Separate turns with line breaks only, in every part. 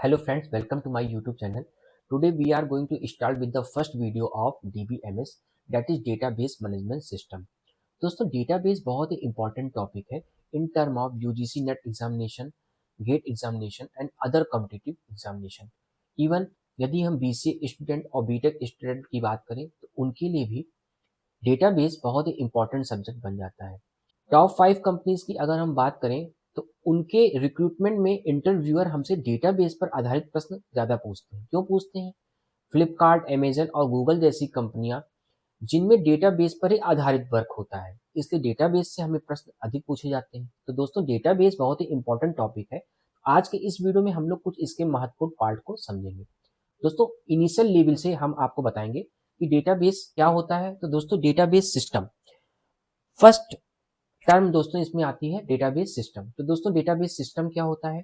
Hello friends, welcome to my YouTube channel. Today we are going to start with the first video of DBMS, that is Database Management System. दोस्तों database बहुत ही important topic है in term of UGC NET examination, GATE examination and other competitive examination. Even यदि हम BCA student और BTech student की बात करें तो उनके लिए भी डेटाबेस बहुत ही इंपॉर्टेंट सब्जेक्ट बन जाता है। टॉप 5 कंपनीज की अगर हम बात करें तो उनके रिक्रूटमेंट में इंटरव्यूअर हमसे डेटाबेस पर आधारित प्रश्न ज़्यादा पूछते हैं। क्यों पूछते हैं? फ्लिपकार्ट, अमेजन और गूगल जैसी कंपनियां जिनमें डेटाबेस पर ही आधारित वर्क होता है, इसलिए डेटाबेस से हमें प्रश्न अधिक पूछे जाते हैं। तो दोस्तों डेटाबेस बहुत ही इंपॉर्टेंट टॉपिक है। आज के इस वीडियो में हम लोग कुछ इसके महत्वपूर्ण पार्ट को समझेंगे। दोस्तों इनिशियल लेवल से हम आपको बताएंगे कि डेटाबेस क्या होता है। तो दोस्तों डेटाबेस सिस्टम फर्स्ट टर्म दोस्तों इसमें आती है डेटाबेस सिस्टम। तो दोस्तों डेटाबेस सिस्टम क्या होता है?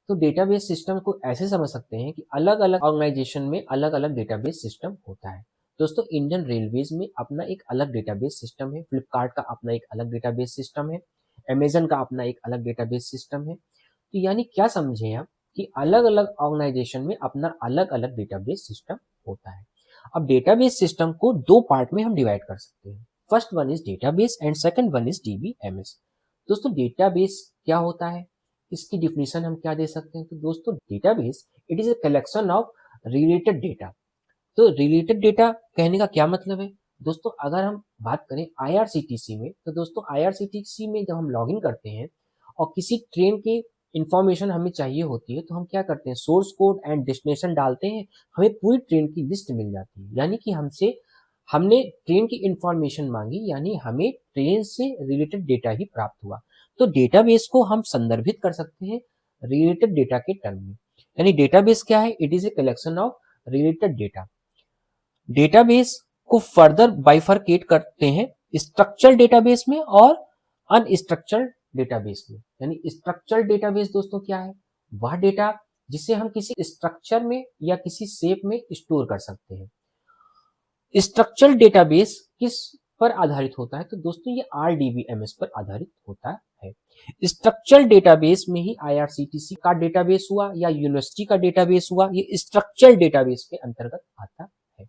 तो डेटाबेस सिस्टम को ऐसे समझ सकते हैं कि अलग अलग ऑर्गेनाइजेशन में अलग अलग डेटाबेस सिस्टम होता है। दोस्तों इंडियन रेलवेज में अपना एक अलग डेटाबेस सिस्टम है, फ्लिपकार्ट का अपना एक अलग डेटाबेस सिस्टम है, अमेजन का अपना एक अलग डेटाबेस सिस्टम है। तो यानी क्या समझे आप कि अलग अलग ऑर्गेनाइजेशन में अपना अलग अलग डेटाबेस सिस्टम होता है। अब डेटाबेस सिस्टम को दो पार्ट में हम डिवाइड कर सकते हैं। First one is database and second one is DBMS. दोस्तों डेटाबेस क्या होता है, इसकी डिफिनीशन हम क्या दे सकते हैं? तो दोस्तों database it is a collection of related data. तो रिलेटेड डेटा कहने का क्या मतलब है? दोस्तों अगर हम बात करें आईआरसीटीसी में, तो दोस्तों आईआरसीटीसी में जब हम लॉगिन करते हैं और किसी ट्रेन की इंफॉर्मेशन हमें चाहिए होती है तो हम क्या करते हैं, सोर्स कोड एंड डेस्टिनेशन डालते हैं, हमें पूरी ट्रेन की लिस्ट मिल जाती है। यानी कि हमने ट्रेन की इंफॉर्मेशन मांगी, यानी हमें ट्रेन से रिलेटेड डेटा ही प्राप्त हुआ। तो डेटाबेस को हम संदर्भित कर सकते हैं रिलेटेड डेटा के टर्म में। यानी डेटाबेस क्या है? It is a collection of related data. Database को फर्दर बाइफरकेट करते हैं स्ट्रक्चर्ड डेटाबेस में और अनस्ट्रक्चर्ड डेटाबेस में। यानी स्ट्रक्चर्ड डेटाबेस दोस्तों क्या है? वह डेटा जिसे हम किसी स्ट्रक्चर में या किसी शेप में स्टोर कर सकते हैं। स्ट्रक्चरल डेटाबेस किस पर आधारित होता है? तो दोस्तों ये आरडीबीएमएस पर आधारित होता है। स्ट्रक्चरल डेटाबेस में ही आईआरसीटीसी का डेटाबेस हुआ या यूनिवर्सिटी का डेटाबेस हुआ, ये स्ट्रक्चरल डेटाबेस के अंतर्गत आता है।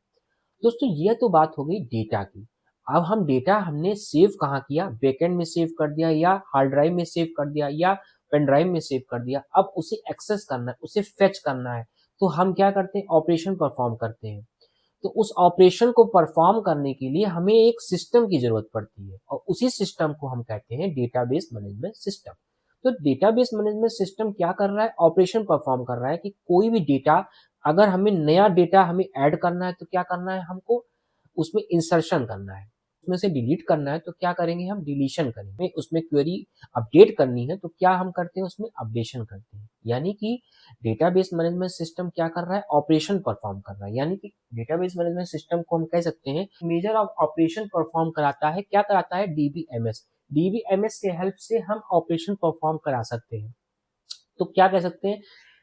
दोस्तों ये तो बात हो गई डेटा की। अब हम डेटा हमने सेव कहाँ किया? बैकएंड में सेव कर दिया या हार्ड ड्राइव में सेव कर दिया या पेन ड्राइव में सेव कर दिया। अब उसे एक्सेस करना है, उसे फेच करना है, तो हम क्या करते हैं? ऑपरेशन परफॉर्म करते हैं। तो उस ऑपरेशन को परफॉर्म करने के लिए हमें एक सिस्टम की जरूरत पड़ती है और उसी सिस्टम को हम कहते हैं डेटाबेस मैनेजमेंट सिस्टम। तो डेटाबेस मैनेजमेंट सिस्टम क्या कर रहा है? ऑपरेशन परफॉर्म कर रहा है कि कोई भी डेटा, अगर हमें नया डेटा हमें ऐड करना है तो क्या करना है? हमको उसमें इंसर्शन करना है। उसमें से डिलीट करना है तो क्या करेंगे? हम डिलीशन करेंगे। उसमें क्वेरी अपडेट करनी है तो क्या हम करते हैं? उसमें अपडेशन करते हैं। यानी कि डेटाबेस मैनेजमेंट सिस्टम क्या कर रहा है? ऑपरेशन परफॉर्म कर रहा है। यानी कि डेटाबेस मैनेजमेंट सिस्टम को हम कह सकते हैं मेजर ऑफ ऑपरेशन परफॉर्म कराता है। क्या कराता है? डीबीएमएस। डीबीएमएस के हेल्प से हम ऑपरेशन परफॉर्म करा सकते हैं। तो क्या कह सकते हैं?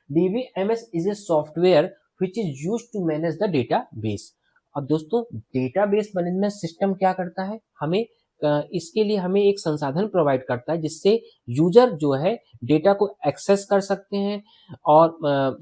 DBMS is a software which is used to manage the database. अब दोस्तों डेटाबेस मैनेजमेंट सिस्टम क्या करता है? इसके लिए हमें एक संसाधन प्रोवाइड करता है जिससे यूजर जो है डेटा को एक्सेस कर सकते हैं और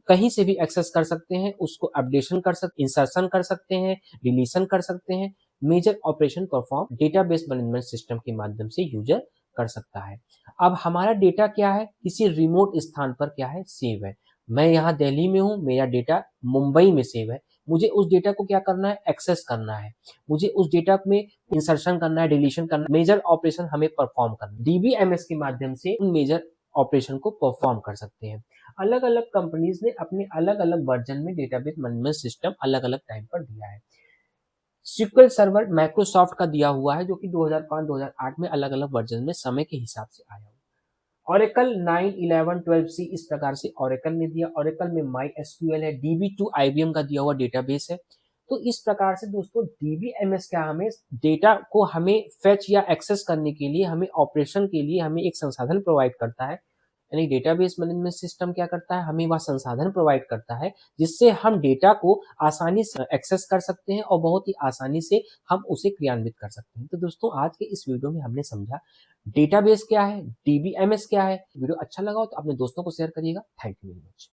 कहीं से भी एक्सेस कर सकते हैं, उसको अपडेशन कर सकते, इंसर्शन कर सकते हैं, डिलीशन कर सकते हैं। Major operation perform database management system के माध्यम से यूजर कर सकता है। अब हमारा डेटा क्या है? किसी रिमोट स्थान पर क्या है? सेव है। मैं यहाँ दिल्ली में हूँ, मेरा डेटा मुंबई में सेव है। मुझे उस डेटा को क्या करना है? एक्सेस करना है। मुझे उस डेटा में इंसर्शन करना है, डिलीशन करना है, मेजर ऑपरेशन हमें परफॉर्म करना है। डीबीएमएस के माध्यम से उन मेजर ऑपरेशन को परफॉर्म कर सकते हैं। अलग अलग कंपनीज ने अपने अलग अलग वर्जन में डेटाबेस मैनेजमेंट सिस्टम अलग अलग टाइम पर दिया है। SQL सर्वर माइक्रोसॉफ्ट का दिया हुआ है जो कि 2005-2008 में अलग अलग वर्जन में समय के हिसाब से आया हुआ। Oracle 9, 11, 12C इस प्रकार से Oracle ने दिया। Oracle में MySQL है। DB2 IBM का दिया हुआ डेटाबेस है। तो इस प्रकार से दोस्तों DBMS क्या हमें डेटा को हमें फेच या एक्सेस करने के लिए, हमें ऑपरेशन के लिए हमें एक संसाधन प्रोवाइड करता है। यानी डेटाबेस मैनेजमेंट सिस्टम क्या करता है? हमें वह संसाधन प्रोवाइड करता है जिससे हम डेटा को आसानी से एक्सेस कर सकते हैं और बहुत ही आसानी से हम उसे क्रियान्वित कर सकते हैं। तो दोस्तों आज के इस वीडियो में हमने समझा डेटाबेस क्या है, डीबीएमएस क्या है। वीडियो अच्छा लगा हो तो अपने दोस्तों को शेयर करिएगा। Thank you very much.